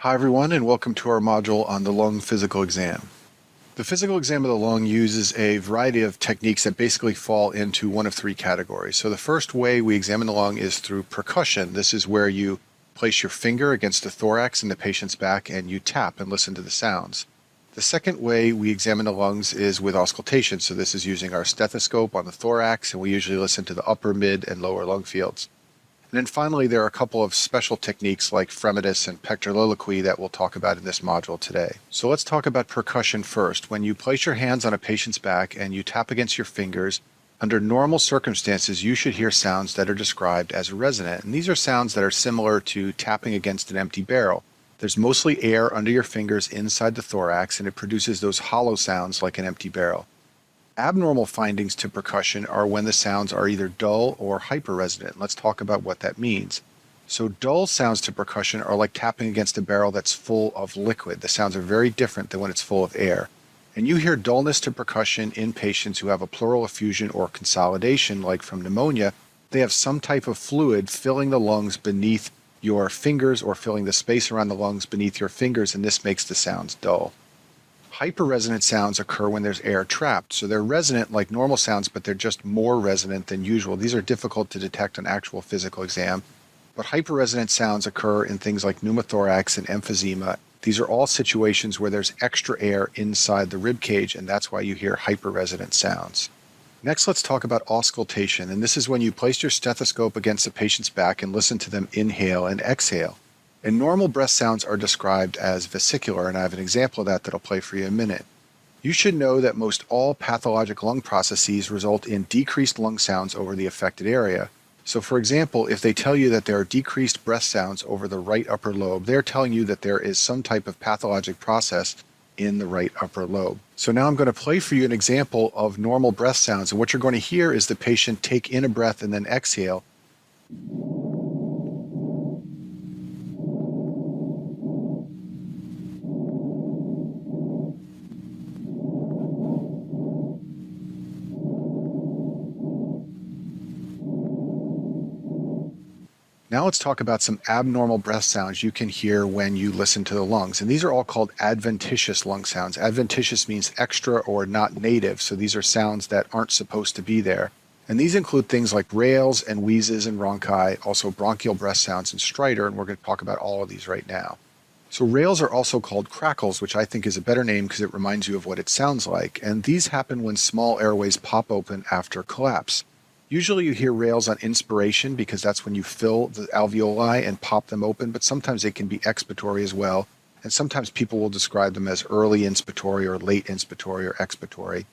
Hi everyone, and welcome to our module on the lung physical exam. The physical exam of the lung uses a variety of techniques that basically fall into one of three categories. So the first way we examine the lung is through percussion. This is where you place your finger against the thorax in the patient's back and you tap and listen to the sounds. The second way we examine the lungs is with auscultation. So this is using our stethoscope on the thorax, and we usually listen to the upper, mid, and lower lung fields. And then finally, there are a couple of special techniques like fremitus and pectoraliloquy that we'll talk about in this module today. So let's talk about percussion first. When you place your hands on a patient's back and you tap against your fingers, under normal circumstances, you should hear sounds that are described as resonant. And these are sounds that are similar to tapping against an empty barrel. There's mostly air under your fingers inside the thorax, and it produces those hollow sounds like an empty barrel. Abnormal findings to percussion are when the sounds are either dull or hyperresonant. Let's talk about what that means. So dull sounds to percussion are like tapping against a barrel that's full of liquid. The sounds are very different than when it's full of air. And you hear dullness to percussion in patients who have a pleural effusion or consolidation, like from pneumonia. They have some type of fluid filling the lungs beneath your fingers or filling the space around the lungs beneath your fingers, and this makes the sounds dull. Hyperresonant sounds occur when there's air trapped. So they're resonant like normal sounds, but they're just more resonant than usual. These are difficult to detect on actual physical exam. But hyperresonant sounds occur in things like pneumothorax and emphysema. These are all situations where there's extra air inside the rib cage, and that's why you hear hyperresonant sounds. Next, let's talk about auscultation. And this is when you place your stethoscope against the patient's back and listen to them inhale and exhale. And normal breath sounds are described as vesicular, and I have an example of that that'll play for you in a minute. You should know that most all pathologic lung processes result in decreased lung sounds over the affected area. So for example, if they tell you that there are decreased breath sounds over the right upper lobe, they're telling you that there is some type of pathologic process in the right upper lobe. So now I'm going to play for you an example of normal breath sounds, and what you're going to hear is the patient take in a breath and then exhale. Now let's talk about some abnormal breath sounds you can hear when you listen to the lungs. And these are all called adventitious lung sounds. Adventitious means extra or not native. So these are sounds that aren't supposed to be there. And these include things like rales and wheezes and rhonchi, also bronchial breath sounds and stridor. And we're going to talk about all of these right now. So rales are also called crackles, which I think is a better name because it reminds you of what it sounds like. And these happen when small airways pop open after collapse. Usually you hear rales on inspiration because that's when you fill the alveoli and pop them open, but sometimes they can be expiratory as well. And sometimes people will describe them as early inspiratory or late inspiratory or expiratory.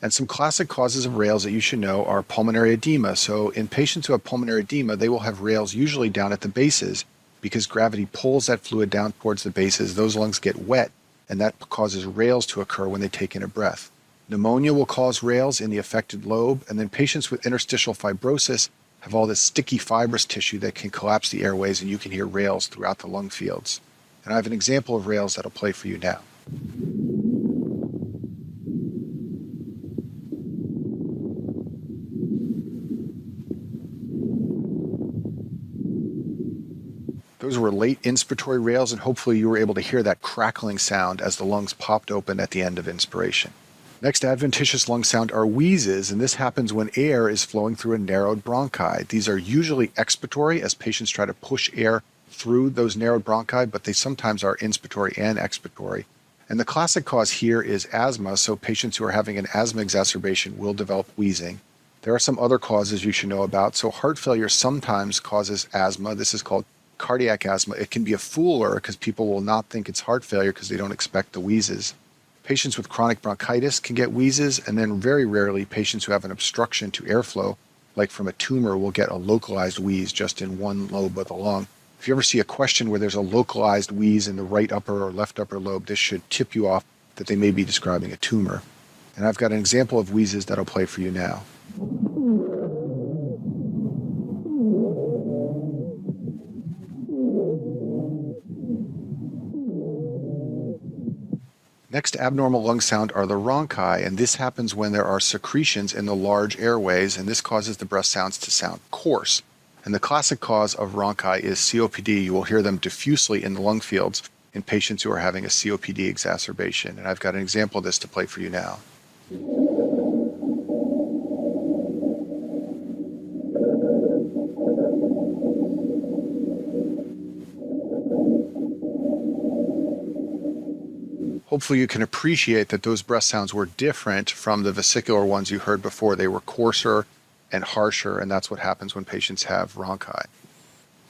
And some classic causes of rales that you should know are pulmonary edema. So in patients who have pulmonary edema, they will have rales usually down at the bases because gravity pulls that fluid down towards the bases. Those lungs get wet, and that causes rales to occur when they take in a breath. Pneumonia will cause rales in the affected lobe, and then patients with interstitial fibrosis have all this sticky fibrous tissue that can collapse the airways, and you can hear rales throughout the lung fields. And I have an example of rales that'll play for you now. Those were late inspiratory rales, and hopefully you were able to hear that crackling sound as the lungs popped open at the end of inspiration. Next adventitious lung sound are wheezes, and this happens when air is flowing through a narrowed bronchi. These are usually expiratory as patients try to push air through those narrowed bronchi, but they sometimes are inspiratory and expiratory. And the classic cause here is asthma, so patients who are having an asthma exacerbation will develop wheezing. There are some other causes you should know about. So heart failure sometimes causes asthma. This is called cardiac asthma. It can be a fooler because people will not think it's heart failure because they don't expect the wheezes. Patients with chronic bronchitis can get wheezes, and then very rarely patients who have an obstruction to airflow, like from a tumor, will get a localized wheeze just in one lobe of the lung. If you ever see a question where there's a localized wheeze in the right upper or left upper lobe, this should tip you off that they may be describing a tumor. And I've got an example of wheezes that'll play for you now. Next abnormal lung sound are the rhonchi, and this happens when there are secretions in the large airways, and this causes the breath sounds to sound coarse. And the classic cause of rhonchi is COPD. You will hear them diffusely in the lung fields. in patients who are having a COPD exacerbation. And I've got an example of this to play for you now. Hopefully you can appreciate that those breath sounds were different from the vesicular ones you heard before. They were coarser and harsher, and that's what happens when patients have bronchi.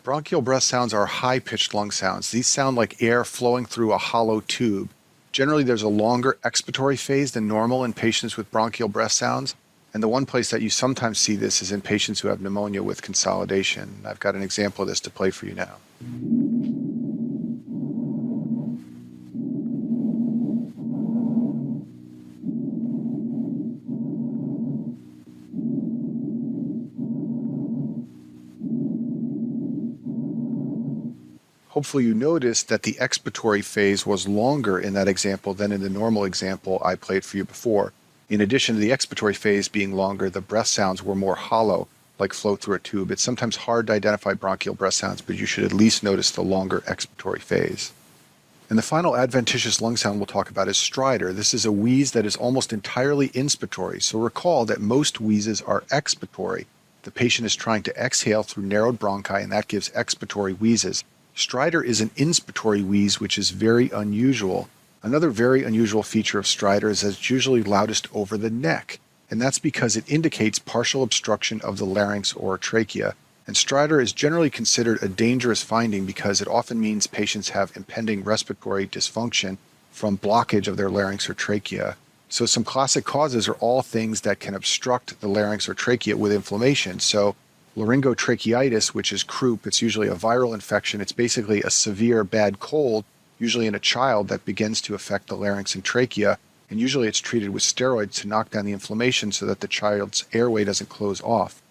Bronchial breath sounds are high-pitched lung sounds. These sound like air flowing through a hollow tube. Generally, there's a longer expiratory phase than normal in patients with bronchial breath sounds, and the one place that you sometimes see this is in patients who have pneumonia with consolidation. I've got an example of this to play for you now. Hopefully you noticed that the expiratory phase was longer in that example than in the normal example I played for you before. In addition to the expiratory phase being longer, the breath sounds were more hollow, like flow through a tube. It's sometimes hard to identify bronchial breath sounds, but you should at least notice the longer expiratory phase. And the final adventitious lung sound we'll talk about is stridor. This is a wheeze that is almost entirely inspiratory. So recall that most wheezes are expiratory. The patient is trying to exhale through narrowed bronchi, and that gives expiratory wheezes. Stridor is an inspiratory wheeze, which is very unusual. Another very unusual feature of stridor is that it's usually loudest over the neck, and that's because it indicates partial obstruction of the larynx or trachea. And stridor is generally considered a dangerous finding because it often means patients have impending respiratory dysfunction from blockage of their larynx or trachea. So some classic causes are all things that can obstruct the larynx or trachea with inflammation. So laryngotracheitis, which is croup, it's usually a viral infection. It's basically a severe bad cold, usually in a child, that begins to affect the larynx and trachea. And usually it's treated with steroids to knock down the inflammation so that the child's airway doesn't close off.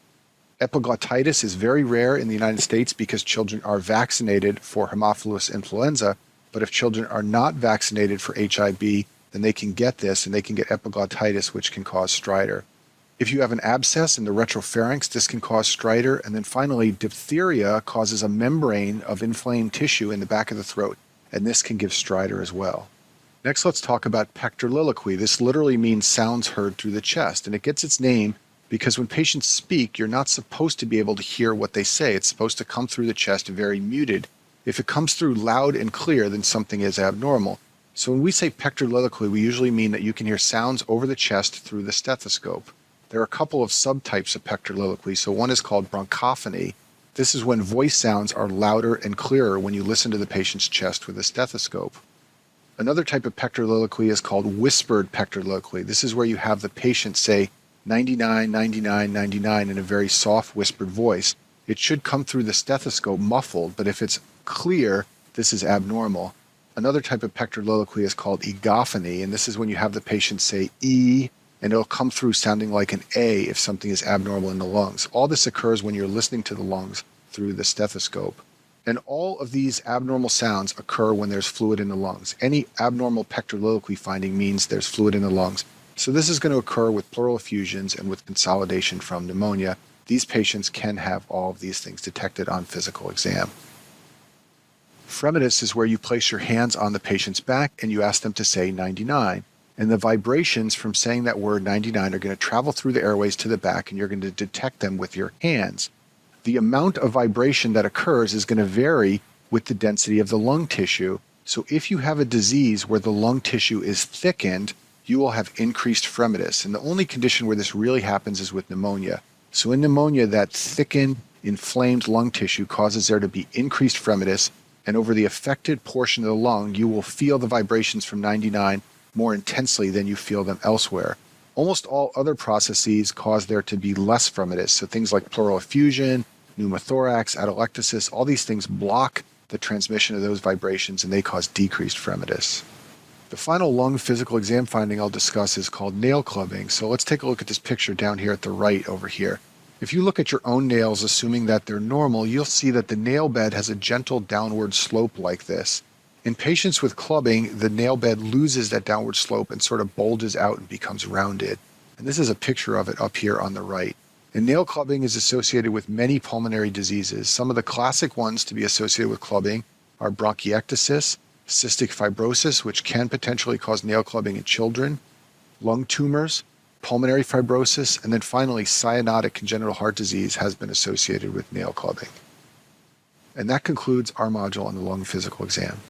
Epiglottitis is very rare in the United States because children are vaccinated for Haemophilus influenza. But if children are not vaccinated for HIB, then they can get this, and they can get epiglottitis, which can cause stridor. If you have an abscess in the retropharynx, this can cause stridor. And then finally, diphtheria causes a membrane of inflamed tissue in the back of the throat, and this can give stridor as well. Next, let's talk about pectoraliloquy. This literally means sounds heard through the chest, and it gets its name because when patients speak, you're not supposed to be able to hear what they say. It's supposed to come through the chest very muted. If it comes through loud and clear, then something is abnormal. So when we say pectoraliloquy, we usually mean that you can hear sounds over the chest through the stethoscope. There are a couple of subtypes of pectoraliloquy. So one is called bronchophony. This is when voice sounds are louder and clearer when you listen to the patient's chest with a stethoscope. Another type of pectoraliloquy is called whispered pectoraliloquy. This is where you have the patient say 99, 99, 99 in a very soft whispered voice. It should come through the stethoscope muffled, but if it's clear, this is abnormal. Another type of pectoraliloquy is called egophony, and this is when you have the patient say E, and it'll come through sounding like an A if something is abnormal in the lungs. All this occurs when you're listening to the lungs through the stethoscope. And all of these abnormal sounds occur when there's fluid in the lungs. Any abnormal pectoraliloquy finding means there's fluid in the lungs. So this is going to occur with pleural effusions and with consolidation from pneumonia. These patients can have all of these things detected on physical exam. Fremitus is where you place your hands on the patient's back and you ask them to say 99. And the vibrations from saying that word 99 are going to travel through the airways to the back, and you're going to detect them with your hands. The amount of vibration that occurs is going to vary with the density of the lung tissue. So if you have a disease where the lung tissue is thickened, you will have increased fremitus. And the only condition where this really happens is with pneumonia. So in pneumonia, that thickened, inflamed lung tissue causes there to be increased fremitus. And over the affected portion of the lung, you will feel the vibrations from 99 more intensely than you feel them elsewhere. Almost all other processes cause there to be less fremitus. So things like pleural effusion, pneumothorax, atelectasis, all these things block the transmission of those vibrations, and they cause decreased fremitus. The final lung physical exam finding I'll discuss is called nail clubbing. So let's take a look at this picture down here at the right over here. If you look at your own nails, assuming that they're normal, you'll see that the nail bed has a gentle downward slope like this. In patients with clubbing, the nail bed loses that downward slope and sort of bulges out and becomes rounded. And this is a picture of it up here on the right. And nail clubbing is associated with many pulmonary diseases. Some of the classic ones to be associated with clubbing are bronchiectasis, cystic fibrosis, which can potentially cause nail clubbing in children, lung tumors, pulmonary fibrosis, and then finally cyanotic congenital heart disease has been associated with nail clubbing. And that concludes our module on the lung physical exam.